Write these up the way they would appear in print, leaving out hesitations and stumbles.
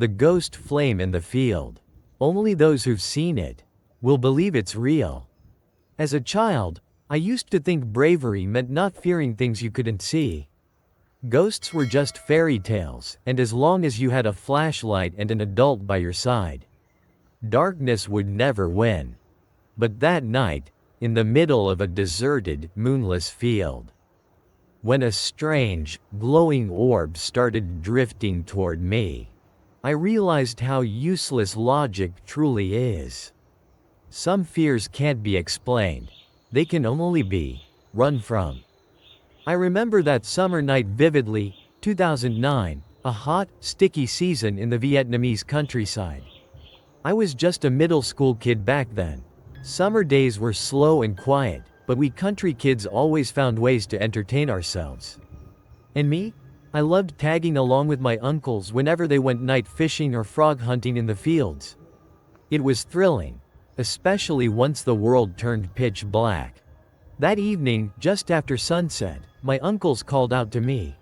the ghost flame in the field. Only those who've seen it will believe it's real. As a child, I used to think bravery meant not fearing things you couldn't see. Ghosts were just fairy tales, and as long as you had a flashlight and an adult by your side, darkness would never win. But that night, in the middle of a deserted, moonless field, when a strange, glowing orb started drifting toward me, I realized how useless logic truly is. Some fears can't be explained. They can only be run from. I remember that summer night vividly, 2009, a hot, sticky season in the Vietnamese countryside. I was just a middle school kid back then. Summer days were slow and quiet, but we country kids always found ways to entertain ourselves. And me? I loved tagging along with my uncles whenever they went night fishing or frog hunting in the fields. It was thrilling, especially once the world turned pitch black. That evening, just after sunset, my uncles called out to me.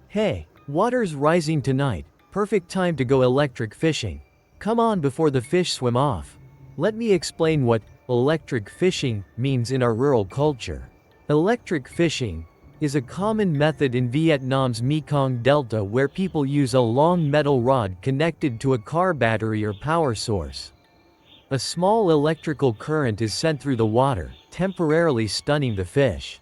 "Hey, water's rising tonight, perfect time to go electric fishing. Come on before the fish swim off." Let me explain what electric fishing means in our rural culture. Electric fishing is a common method in Vietnam's Mekong Delta where people use a long metal rod connected to a car battery or power source. A small electrical current is sent through the water, temporarily stunning the fish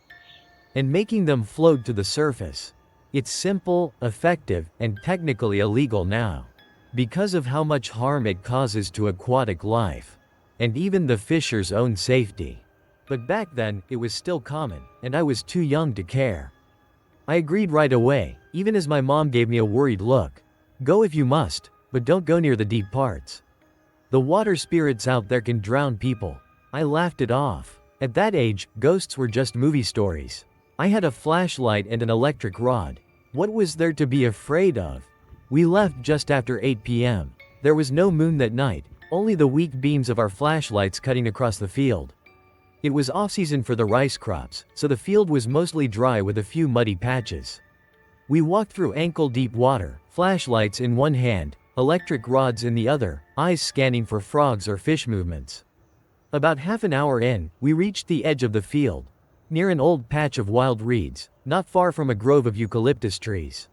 and making them float to the surface. It's simple, effective, and technically illegal now, because of how much harm it causes to aquatic life, and even the fisher's own safety. But back then, it was still common, and I was too young to care. I agreed right away, even as my mom gave me a worried look. "Go if you must, but don't go near the deep parts. The water spirits out there can drown people." I laughed it off. At that age, ghosts were just movie stories. I had a flashlight and an electric rod. What was there to be afraid of? We left just after 8 p.m. There was no moon that night, only the weak beams of our flashlights cutting across the field. It was off-season for the rice crops, so the field was mostly dry with a few muddy patches. We walked through ankle-deep water, flashlights in one hand, electric rods in the other, eyes scanning for frogs or fish movements. About half an hour in, we reached the edge of the field, near an old patch of wild reeds, not far from a grove of eucalyptus trees.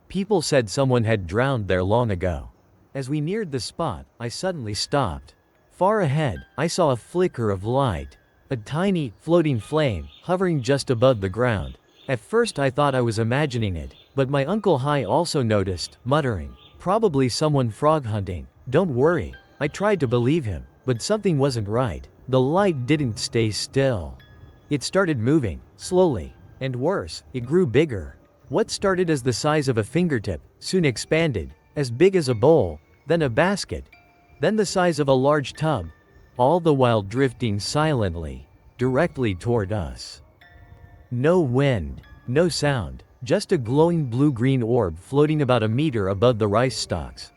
People said someone had drowned there long ago. As we neared the spot, I suddenly stopped. Far ahead, I saw a flicker of light. A tiny, floating flame, hovering just above the ground. At first I thought I was imagining it, but my Uncle Hai also noticed, muttering, "Probably someone frog hunting." "Don't worry." I tried to believe him, but something wasn't right. The light didn't stay still. It started moving, slowly. And worse, it grew bigger. What started as the size of a fingertip, soon expanded, as big as a bowl, then a basket, then the size of a large tub. All the while drifting silently, directly toward us. No wind, no sound, just a glowing blue-green orb floating about a meter above the rice stalks.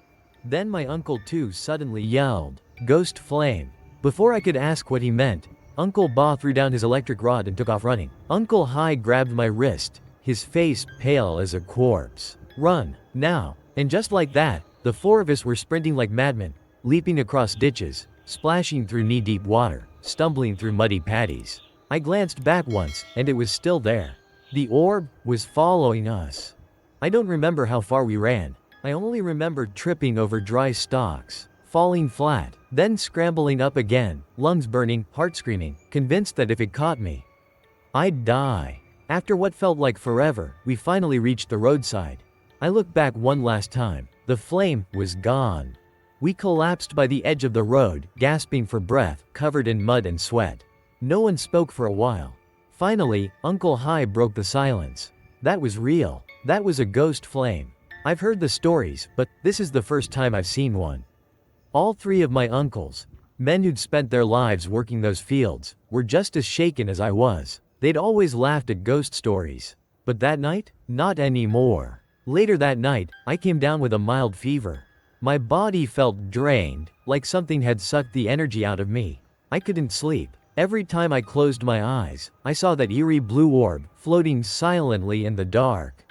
Then my Uncle Tu suddenly yelled, "Ghost flame." Before I could ask what he meant, Uncle Ba threw down his electric rod and took off running. Uncle Hai grabbed my wrist, his face pale as a corpse. "Run, now." And just like that, the four of us were sprinting like madmen, leaping across ditches, splashing through knee-deep water, stumbling through muddy paddies. I glanced back once, and it was still there. The orb was following us. I don't remember how far we ran. I only remembered tripping over dry stalks, falling flat, then scrambling up again, lungs burning, heart screaming, convinced that if it caught me, I'd die. After what felt like forever, we finally reached the roadside. I looked back one last time. The flame was gone. We collapsed by the edge of the road, gasping for breath, covered in mud and sweat. No one spoke for a while. Finally, Uncle Hai broke the silence. "That was real. That was a ghost flame. I've heard the stories, but this is the first time I've seen one." All three of my uncles, men who'd spent their lives working those fields, were just as shaken as I was. They'd always laughed at ghost stories. But that night? Not anymore. Later that night, I came down with a mild fever. My body felt drained, like something had sucked the energy out of me. I couldn't sleep. Every time I closed my eyes, I saw that eerie blue orb, floating silently in the dark.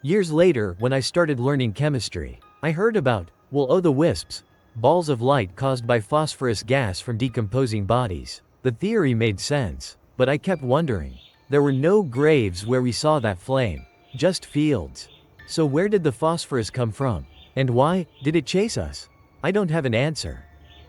Years later, when I started learning chemistry, I heard about, will-o'-the-wisps, balls of light caused by phosphorus gas from decomposing bodies. The theory made sense, but I kept wondering. There were no graves where we saw that flame, just fields. So where did the phosphorus come from? And why did it chase us? I don't have an answer.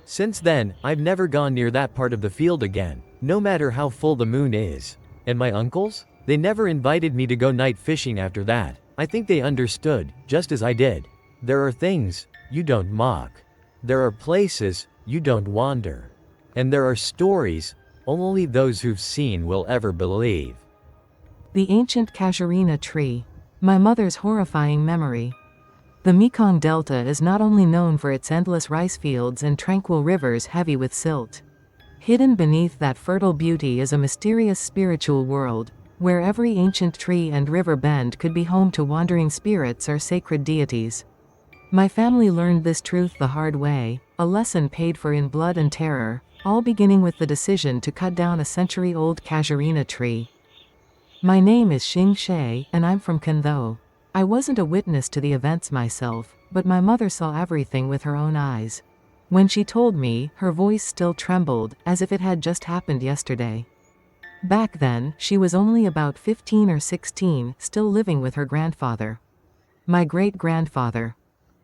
Since then, I've never gone near that part of the field again, no matter how full the moon is. And my uncles? They never invited me to go night fishing after that. I think they understood, just as I did. There are things you don't mock. There are places you don't wander. And there are stories only those who've seen will ever believe. The ancient casuarina tree. My mother's horrifying memory. The Mekong Delta is not only known for its endless rice fields and tranquil rivers heavy with silt. Hidden beneath that fertile beauty is a mysterious spiritual world, where every ancient tree and river bend could be home to wandering spirits or sacred deities. My family learned this truth the hard way, a lesson paid for in blood and terror, all beginning with the decision to cut down a century-old casuarina tree. My name is Xing Shay, and I'm from Kantho. I wasn't a witness to the events myself, but my mother saw everything with her own eyes. When she told me, her voice still trembled, as if it had just happened yesterday. Back then, she was only about 15 or 16, still living with her grandfather. My great-grandfather.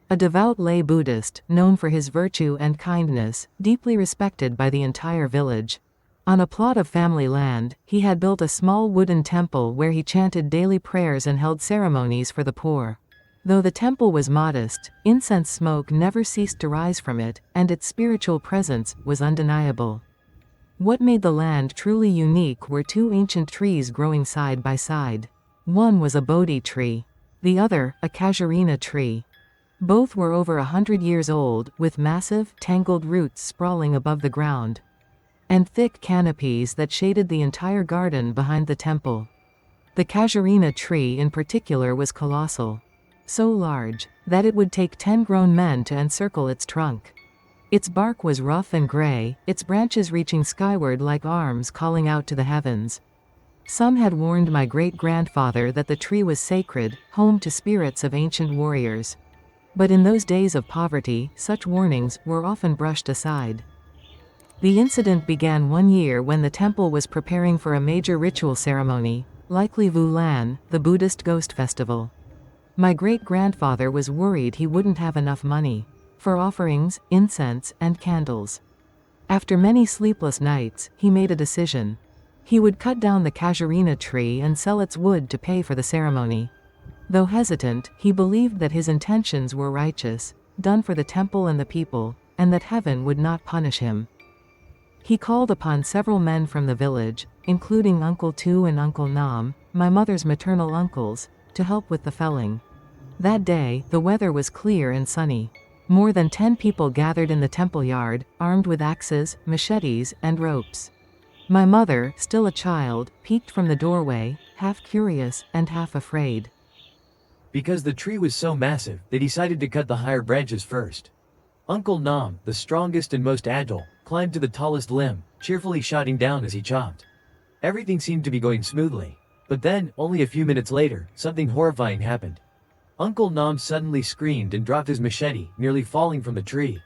A devout lay Buddhist, known for his virtue and kindness, deeply respected by the entire village. On a plot of family land, he had built a small wooden temple where he chanted daily prayers and held ceremonies for the poor. Though the temple was modest, incense smoke never ceased to rise from it, and its spiritual presence was undeniable. What made the land truly unique were two ancient trees growing side by side. One was a Bodhi tree. The other, a casuarina tree. Both were over 100 years old, with massive, tangled roots sprawling above the ground, and thick canopies that shaded the entire garden behind the temple. The casuarina tree in particular was colossal. So large, that it would take 10 grown men to encircle its trunk. Its bark was rough and gray, its branches reaching skyward like arms calling out to the heavens. Some had warned my great-grandfather that the tree was sacred, home to spirits of ancient warriors. But in those days of poverty, such warnings were often brushed aside. The incident began one year when the temple was preparing for a major ritual ceremony, likely Vu-Lan, the Buddhist ghost festival. My great-grandfather was worried he wouldn't have enough money for offerings, incense, and candles. After many sleepless nights, he made a decision. He would cut down the casuarina tree and sell its wood to pay for the ceremony. Though hesitant, he believed that his intentions were righteous, done for the temple and the people, and that heaven would not punish him. He called upon several men from the village, including Uncle Tu and Uncle Nam, my mother's maternal uncles, to help with the felling. That day, the weather was clear and sunny. More than 10 people gathered in the temple yard, armed with axes, machetes, and ropes. My mother, still a child, peeked from the doorway, half curious and half afraid. Because the tree was so massive, they decided to cut the higher branches first. Uncle Nam, the strongest and most agile, climbed to the tallest limb, cheerfully shouting down as he chopped. Everything seemed to be going smoothly. But then, only a few minutes later, something horrifying happened. Uncle Nam suddenly screamed and dropped his machete, nearly falling from the tree.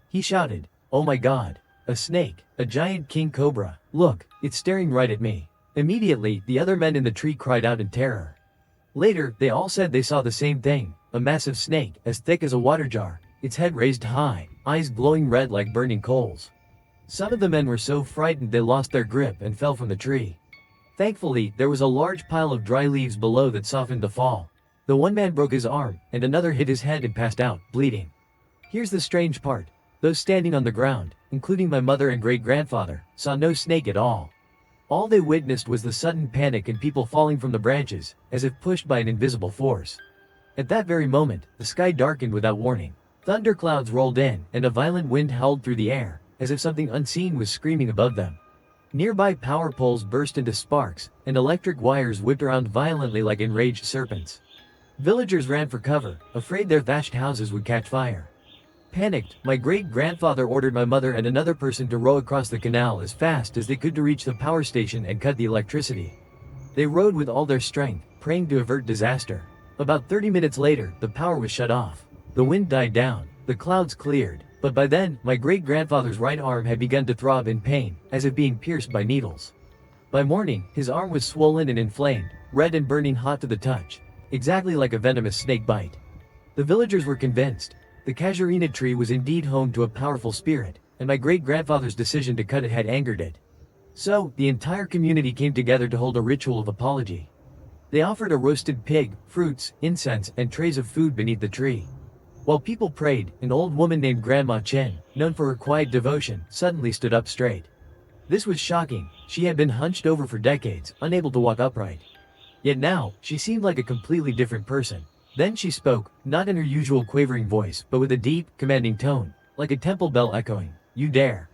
He shouted, "Oh my God! A snake, a giant king cobra, look, it's staring right at me." Immediately, the other men in the tree cried out in terror. Later, they all said they saw the same thing, a massive snake, as thick as a water jar, its head raised high, eyes glowing red like burning coals. Some of the men were so frightened they lost their grip and fell from the tree. Thankfully, there was a large pile of dry leaves below that softened the fall. The one man broke his arm, and another hit his head and passed out, bleeding. Here's the strange part. Those standing on the ground, including my mother and great-grandfather, saw no snake at all. All they witnessed was the sudden panic and people falling from the branches, as if pushed by an invisible force. At that very moment, the sky darkened without warning. Thunderclouds rolled in, and a violent wind howled through the air, as if something unseen was screaming above them. Nearby power poles burst into sparks, and electric wires whipped around violently like enraged serpents. Villagers ran for cover, afraid their thatched houses would catch fire. Panicked, my great-grandfather ordered my mother and another person to row across the canal as fast as they could to reach the power station and cut the electricity. They rowed with all their strength, praying to avert disaster. About 30 minutes later, the power was shut off. The wind died down, the clouds cleared, but by then, my great-grandfather's right arm had begun to throb in pain, as if being pierced by needles. By morning, his arm was swollen and inflamed, red and burning hot to the touch, exactly like a venomous snake bite. The villagers were convinced. The casuarina tree was indeed home to a powerful spirit, and my great-grandfather's decision to cut it had angered it. So, the entire community came together to hold a ritual of apology. They offered a roasted pig, fruits, incense, and trays of food beneath the tree. While people prayed, an old woman named Grandma Chen, known for her quiet devotion, suddenly stood up straight. This was shocking. She had been hunched over for decades, unable to walk upright. Yet now, she seemed like a completely different person. Then she spoke, not in her usual quavering voice, but with a deep, commanding tone, like a temple bell echoing, "You dare."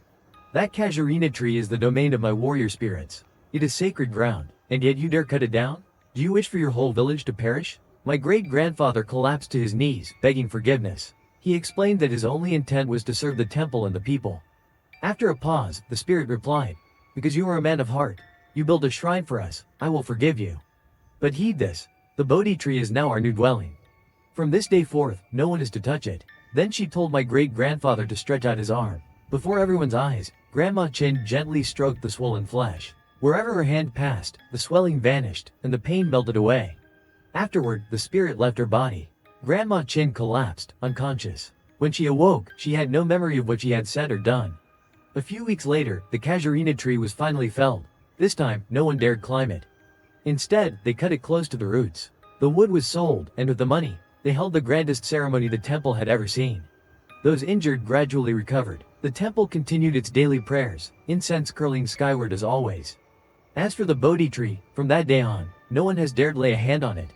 That casuarina tree is the domain of my warrior spirits. It is sacred ground, and yet you dare cut it down? Do you wish for your whole village to perish? My great-grandfather collapsed to his knees, begging forgiveness. He explained that his only intent was to serve the temple and the people. After a pause, the spirit replied, "Because you are a man of heart, you build a shrine for us, I will forgive you. But heed this, the Bodhi tree is now our new dwelling. From this day forth, no one is to touch it." Then she told my great-grandfather to stretch out his arm. Before everyone's eyes, Grandma Chin gently stroked the swollen flesh. Wherever her hand passed, the swelling vanished, and the pain melted away. Afterward, the spirit left her body. Grandma Chin collapsed, unconscious. When she awoke, she had no memory of what she had said or done. A few weeks later, the casuarina tree was finally felled. This time, no one dared climb it. Instead, they cut it close to the roots. The wood was sold, and with the money, they held the grandest ceremony the temple had ever seen. Those injured gradually recovered. The temple continued its daily prayers, incense curling skyward as always. As for the Bodhi tree, from that day on, no one has dared lay a hand on it.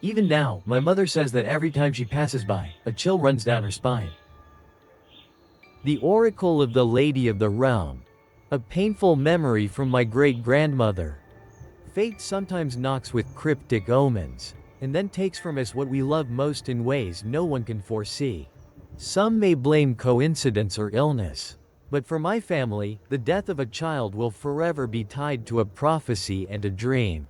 Even now, my mother says that every time she passes by, a chill runs down her spine. The Oracle of the Lady of the Realm. A painful memory from my great-grandmother. Fate sometimes knocks with cryptic omens, and then takes from us what we love most in ways no one can foresee. Some may blame coincidence or illness. But for my family, the death of a child will forever be tied to a prophecy and a dream.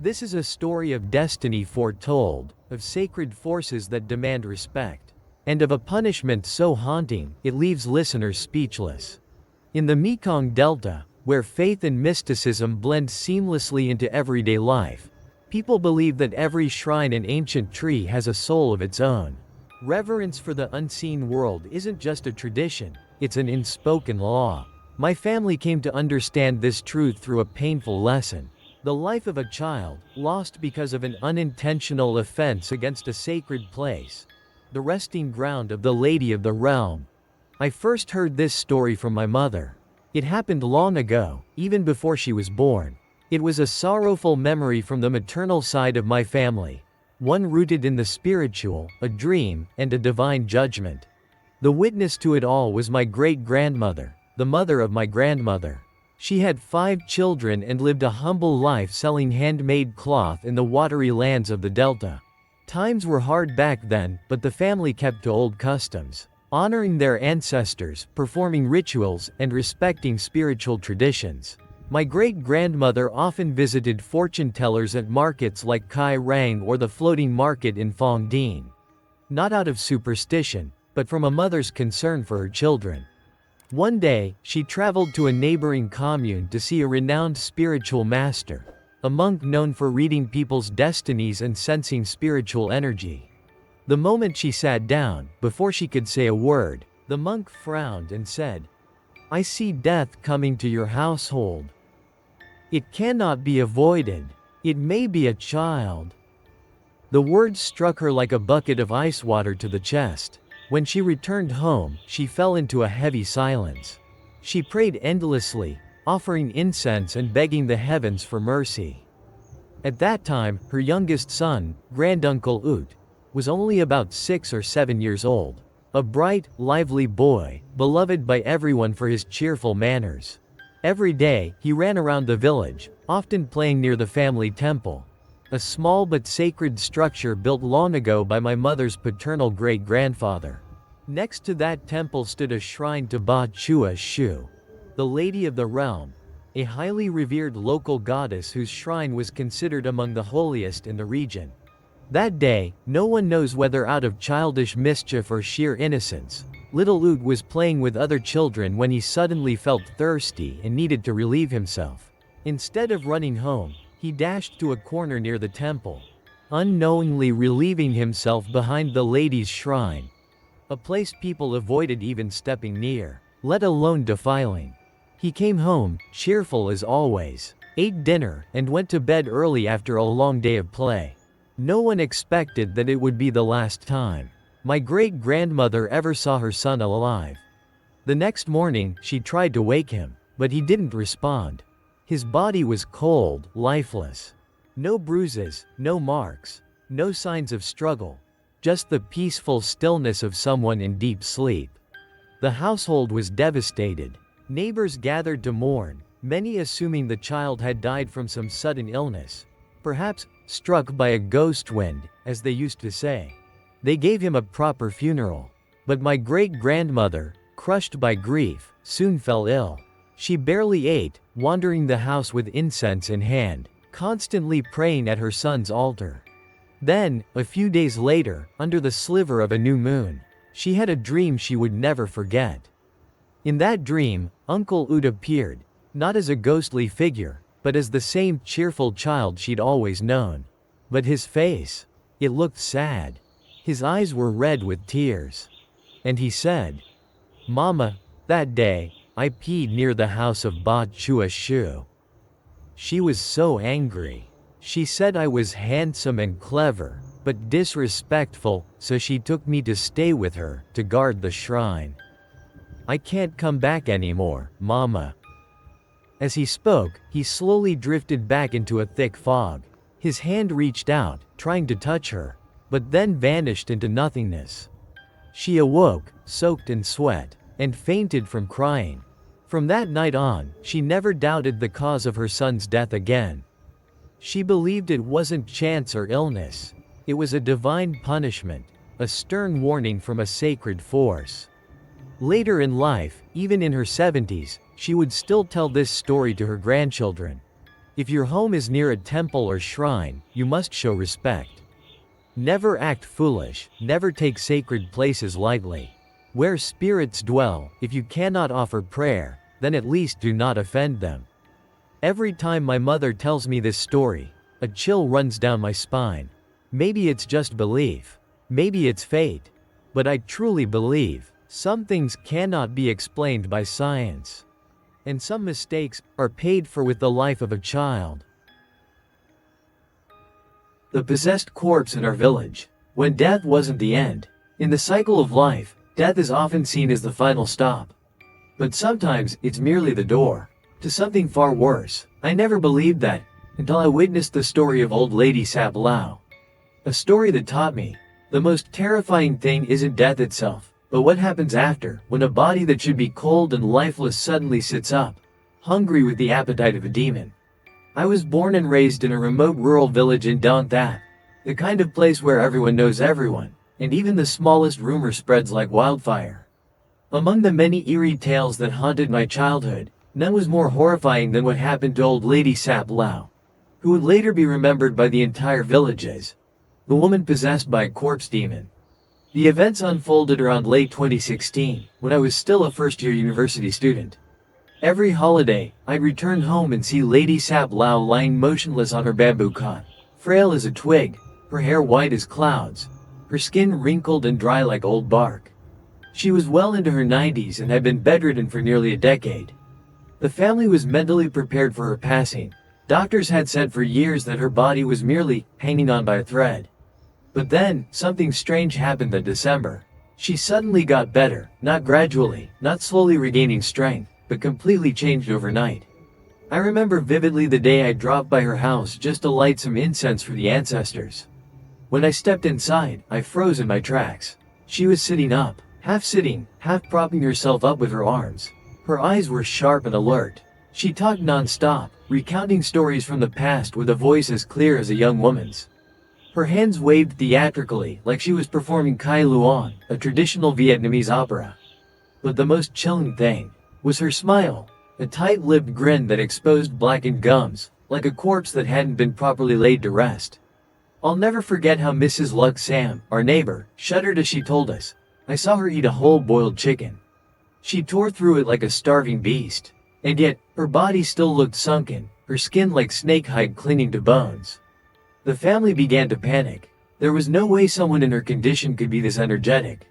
This is a story of destiny foretold, of sacred forces that demand respect, and of a punishment so haunting, it leaves listeners speechless. In the Mekong Delta, where faith and mysticism blend seamlessly into everyday life, people believe that every shrine and ancient tree has a soul of its own. Reverence for the unseen world isn't just a tradition, it's an unspoken law. My family came to understand this truth through a painful lesson. The life of a child, lost because of an unintentional offense against a sacred place. The resting ground of the Lady of the Realm. I first heard this story from my mother. It happened long ago, even before she was born. It was a sorrowful memory from the maternal side of my family. One rooted in the spiritual, a dream, and a divine judgment. The witness to it all was my great-grandmother, the mother of my grandmother. She had 5 children and lived a humble life selling handmade cloth in the watery lands of the Delta. Times were hard back then, but the family kept to old customs, honoring their ancestors, performing rituals, and respecting spiritual traditions. My great-grandmother often visited fortune tellers at markets like Kai Rang or the floating market in Phong Dinh. Not out of superstition, but from a mother's concern for her children. One day, she traveled to a neighboring commune to see a renowned spiritual master, a monk known for reading people's destinies and sensing spiritual energy. The moment she sat down, before she could say a word, the monk frowned and said, "I see death coming to your household. It cannot be avoided. It may be a child." The words struck her like a bucket of ice water to the chest. When she returned home, she fell into a heavy silence. She prayed endlessly, offering incense and begging the heavens for mercy. At that time, her youngest son, Granduncle Oot, was only about 6 or 7 years old. A bright, lively boy, beloved by everyone for his cheerful manners. Every day, he ran around the village, often playing near the family temple. A small but sacred structure built long ago by my mother's paternal great-grandfather. Next to that temple stood a shrine to Ba Chua Shu, the Lady of the Realm, a highly revered local goddess whose shrine was considered among the holiest in the region. That day, no one knows whether out of childish mischief or sheer innocence, little Oot was playing with other children when he suddenly felt thirsty and needed to relieve himself. Instead of running home, he dashed to a corner near the temple, unknowingly relieving himself behind the lady's shrine, a place people avoided even stepping near, let alone defiling. He came home, cheerful as always, ate dinner, and went to bed early after a long day of play. No one expected that it would be the last time my great-grandmother ever saw her son alive. The next morning, she tried to wake him, but he didn't respond. His body was cold, lifeless. No bruises, no marks, no signs of struggle, just the peaceful stillness of someone in deep sleep. The household was devastated. Neighbors gathered to mourn, many assuming the child had died from some sudden illness, perhaps struck by a ghost wind, as they used to say. They gave him a proper funeral. But my great-grandmother, crushed by grief, soon fell ill. She barely ate, wandering the house with incense in hand, constantly praying at her son's altar. Then, a few days later, under the sliver of a new moon, she had a dream she would never forget. In that dream, Uncle Oot appeared, not as a ghostly figure, but as the same cheerful child she'd always known. But his face, it looked sad. His eyes were red with tears. And he said, "Mama, that day, I peed near the house of Ba Chua Shu." She was so angry. She said I was handsome and clever, but disrespectful, so she took me to stay with her, to guard the shrine. "I can't come back anymore, Mama." As he spoke, he slowly drifted back into a thick fog. His hand reached out, trying to touch her, but then vanished into nothingness. She awoke, soaked in sweat, and fainted from crying. From that night on, she never doubted the cause of her son's death again. She believed it wasn't chance or illness. It was a divine punishment, a stern warning from a sacred force. Later in life, even in her 70s, she would still tell this story to her grandchildren. If your home is near a temple or shrine, you must show respect. Never act foolish, never take sacred places lightly. Where spirits dwell, if you cannot offer prayer, then at least do not offend them. Every time my mother tells me this story, a chill runs down my spine. Maybe it's just belief. Maybe it's fate. But I truly believe, some things cannot be explained by science. And some mistakes are paid for with the life of a child. The possessed corpse in our village. When death wasn't the end. In the cycle of life, death is often seen as the final stop. But sometimes, it's merely the door to something far worse. I never believed that, until I witnessed the story of old Lady Sap Lao. A story that taught me, the most terrifying thing isn't death itself, but what happens after, when a body that should be cold and lifeless suddenly sits up, hungry with the appetite of a demon. I was born and raised in a remote rural village in Don That, the kind of place where everyone knows everyone, and even the smallest rumor spreads like wildfire. Among the many eerie tales that haunted my childhood, none was more horrifying than what happened to old Lady Sap Lao, who would later be remembered by the entire village as the woman possessed by a corpse demon. The events unfolded around late 2016, when I was still a first-year university student. Every holiday, I'd return home and see Lady Sap Lao lying motionless on her bamboo cot, frail as a twig, her hair white as clouds, her skin wrinkled and dry like old bark. She was well into her 90s and had been bedridden for nearly a decade. The family was mentally prepared for her passing. Doctors had said for years that her body was merely hanging on by a thread. But then, something strange happened that December. She suddenly got better, not gradually, not slowly regaining strength, but completely changed overnight. I remember vividly the day I dropped by her house just to light some incense for the ancestors. When I stepped inside, I froze in my tracks. She was sitting up, half sitting, half propping herself up with her arms. Her eyes were sharp and alert. She talked non-stop, recounting stories from the past with a voice as clear as a young woman's. Her hands waved theatrically, like she was performing Kai Luan, a traditional Vietnamese opera. But the most chilling thing was her smile, a tight-lipped grin that exposed blackened gums, like a corpse that hadn't been properly laid to rest. I'll never forget how Mrs. Luck Sam, our neighbor, shuddered as she told us. I saw her eat a whole boiled chicken. She tore through it like a starving beast. And yet, her body still looked sunken, her skin like snake hide clinging to bones. The family began to panic. There was no way someone in her condition could be this energetic.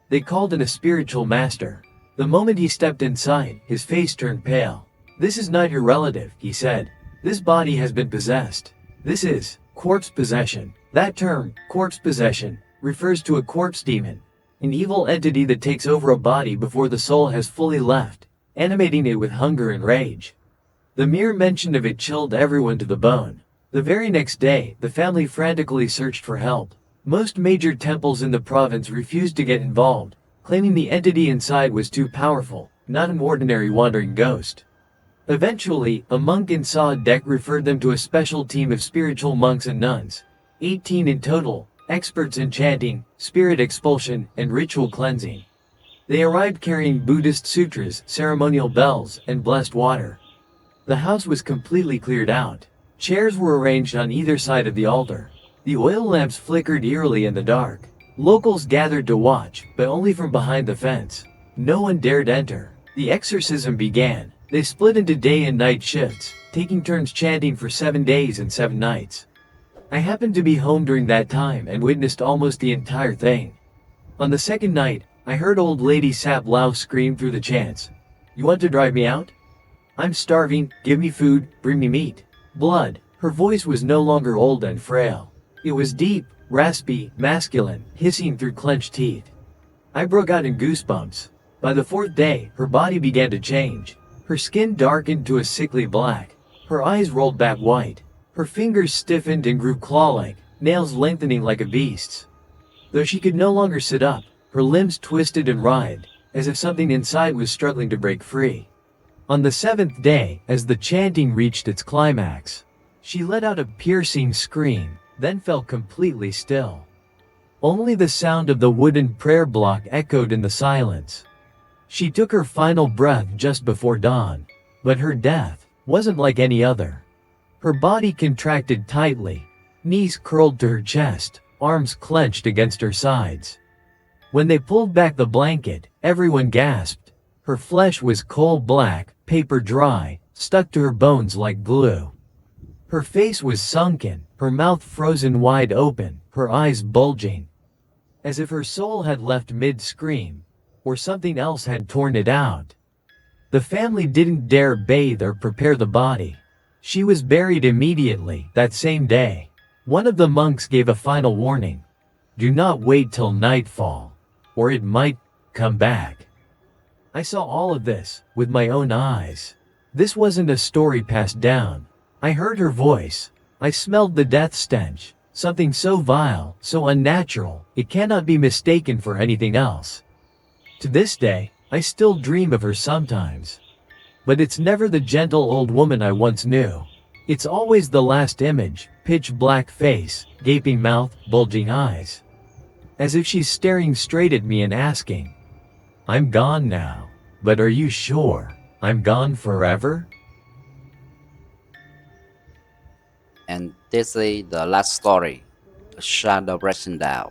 They called in a spiritual master. The moment he stepped inside, his face turned pale. "This is not your relative," he said. "This body has been possessed. This is corpse possession." That term, corpse possession, refers to a corpse demon, an evil entity that takes over a body before the soul has fully left, animating it with hunger and rage. The mere mention of it chilled everyone to the bone. The very next day, the family frantically searched for help. Most major temples in the province refused to get involved, claiming the entity inside was too powerful, not an ordinary wandering ghost. Eventually, a monk in Saadek referred them to a special team of spiritual monks and nuns, 18 in total, experts in chanting, spirit expulsion, and ritual cleansing. They arrived carrying Buddhist sutras, ceremonial bells, and blessed water. The house was completely cleared out. Chairs were arranged on either side of the altar. The oil lamps flickered eerily in the dark. Locals gathered to watch, but only from behind the fence. No one dared enter. The exorcism began. They split into day and night shifts, taking turns chanting for 7 days and 7 nights. I happened to be home during that time and witnessed almost the entire thing. On the second night, I heard old lady Sap Lao scream through the chants. "You want to drive me out? I'm starving, give me food, bring me meat." Blood. Her voice was no longer old and frail. It was deep, raspy, masculine, hissing through clenched teeth. I broke out in goosebumps. By the 4th day, her body began to change. Her skin darkened to a sickly black. Her eyes rolled back white. Her fingers stiffened and grew claw-like, nails lengthening like a beast's. Though she could no longer sit up, her limbs twisted and writhed, as if something inside was struggling to break free. On the 7th day, as the chanting reached its climax, she let out a piercing scream, then fell completely still. Only the sound of the wooden prayer block echoed in the silence. She took her final breath just before dawn, but her death wasn't like any other. Her body contracted tightly, knees curled to her chest, arms clenched against her sides. When they pulled back the blanket, everyone gasped. Her flesh was coal black, paper dry, stuck to her bones like glue. Her face was sunken, her mouth frozen wide open, her eyes bulging, as if her soul had left mid-scream, or something else had torn it out. The family didn't dare bathe or prepare the body. She was buried immediately, that same day. One of the monks gave a final warning. "Do not wait till nightfall, or it might come back." I saw all of this, with my own eyes. This wasn't a story passed down. I heard her voice. I smelled the death stench, something so vile, so unnatural, it cannot be mistaken for anything else. To this day, I still dream of her sometimes. But it's never the gentle old woman I once knew. It's always the last image, pitch black face, gaping mouth, bulging eyes. As if she's staring straight at me and asking, "I'm gone now, but are you sure I'm gone forever?" And this is the last story, A Shadow Pressing Down.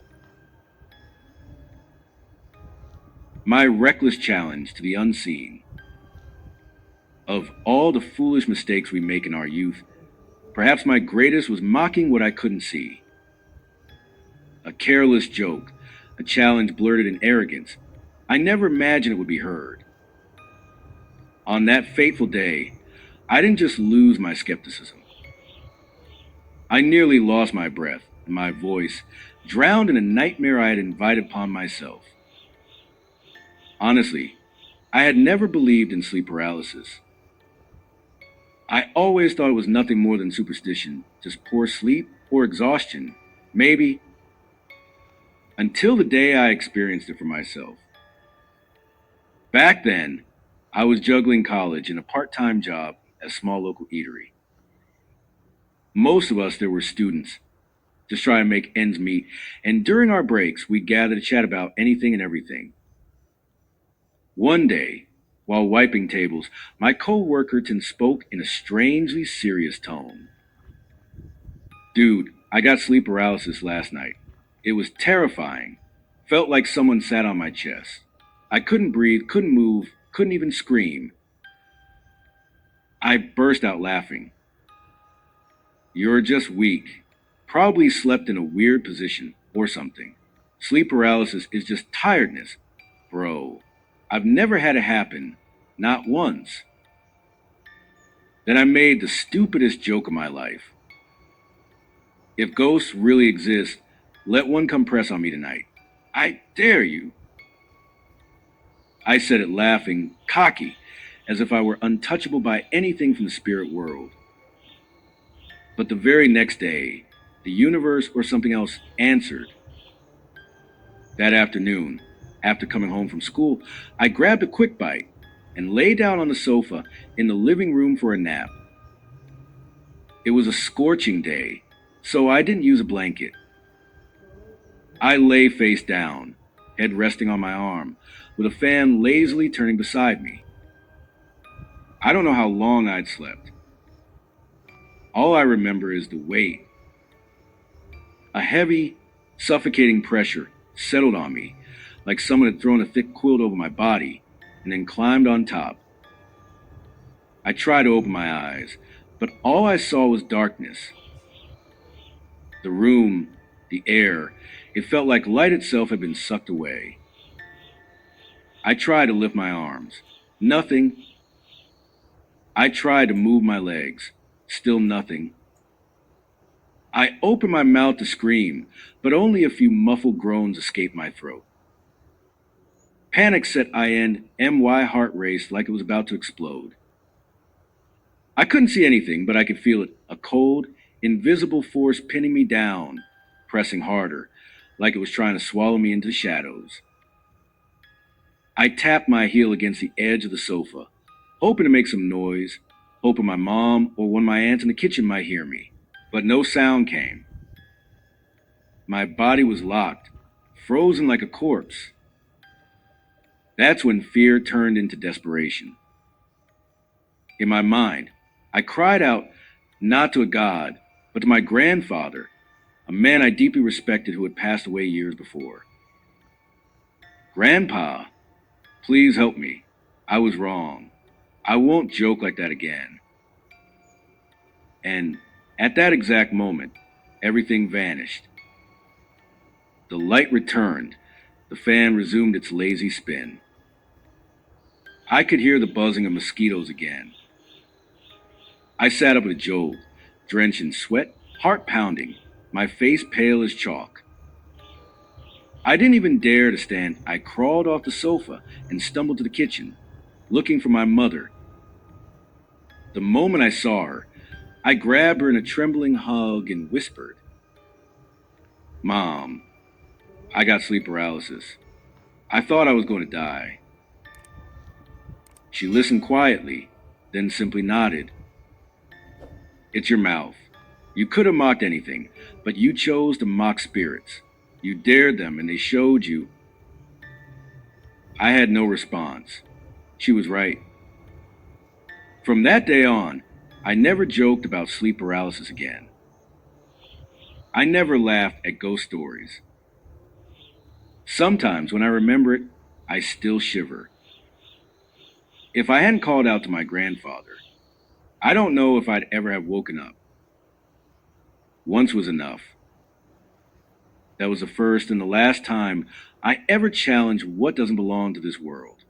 My reckless challenge to the unseen. Of all the foolish mistakes we make in our youth, perhaps my greatest was mocking what I couldn't see. A careless joke, a challenge blurted in arrogance. I never imagined it would be heard. On that fateful day, I didn't just lose my skepticism. I nearly lost my breath and my voice, drowned in a nightmare I had invited upon myself. Honestly, I had never believed in sleep paralysis. I always thought it was nothing more than superstition, just poor sleep or exhaustion, maybe, until the day I experienced it for myself. Back then, I was juggling college and a part-time job at a small local eatery. Most of us there were students, just trying to make ends meet, and during our breaks, we'd gather to chat about anything and everything. One day, while wiping tables, my co-worker spoke in a strangely serious tone. "Dude, I got sleep paralysis last night. It was terrifying. Felt like someone sat on my chest. I couldn't breathe, couldn't move, couldn't even scream. I burst out laughing. You're just weak. Probably slept in a weird position or something. Sleep paralysis is just tiredness. Bro, I've never had it happen. Not once. Then I made the stupidest joke of my life. If ghosts really exist, let one come press on me tonight. I dare you. I said it laughing, cocky, as if I were untouchable by anything from the spirit world. But the very next day, the universe or something else answered. That afternoon, after coming home from school, I grabbed a quick bite and lay down on the sofa in the living room for a nap. It was a scorching day, so I didn't use a blanket. I lay face down, head resting on my arm, with a fan lazily turning beside me. I don't know how long I'd slept. All I remember is the weight. A heavy, suffocating pressure settled on me, like someone had thrown a thick quilt over my body and then climbed on top. I tried to open my eyes, but all I saw was darkness. The room, the air, it felt like light itself had been sucked away. I tried to lift my arms. Nothing. I tried to move my legs. Still nothing. I opened my mouth to scream, but only a few muffled groans escaped my throat. Panic set INMY heart race like it was about to explode. I couldn't see anything, but I could feel it, a cold, invisible force pinning me down, pressing harder, like it was trying to swallow me into the shadows. I tapped my heel against the edge of the sofa, hoping to make some noise, hoping my mom or one of my aunts in the kitchen might hear me, but no sound came. My body was locked, frozen like a corpse. That's when fear turned into desperation. In my mind, I cried out not to a god, but to my grandfather, a man I deeply respected who had passed away years before. Grandpa, please help me. I was wrong. I won't joke like that again. And at that exact moment, everything vanished. The light returned. The fan resumed its lazy spin. I could hear the buzzing of mosquitoes again. I sat up with a jolt, drenched in sweat, heart pounding, my face pale as chalk. I didn't even dare to stand. I crawled off the sofa and stumbled to the kitchen, looking for my mother. The moment I saw her, I grabbed her in a trembling hug and whispered, "Mom, I got sleep paralysis. I thought I was going to die." She listened quietly, then simply nodded. "It's your mouth. You could have mocked anything, but you chose to mock spirits. You dared them and they showed you." I had no response. She was right. From that day on, I never joked about sleep paralysis again. I never laughed at ghost stories. Sometimes when I remember it, I still shiver. If I hadn't called out to my grandfather, I don't know if I'd ever have woken up. Once was enough. That was the first and the last time I ever challenged what doesn't belong to this world.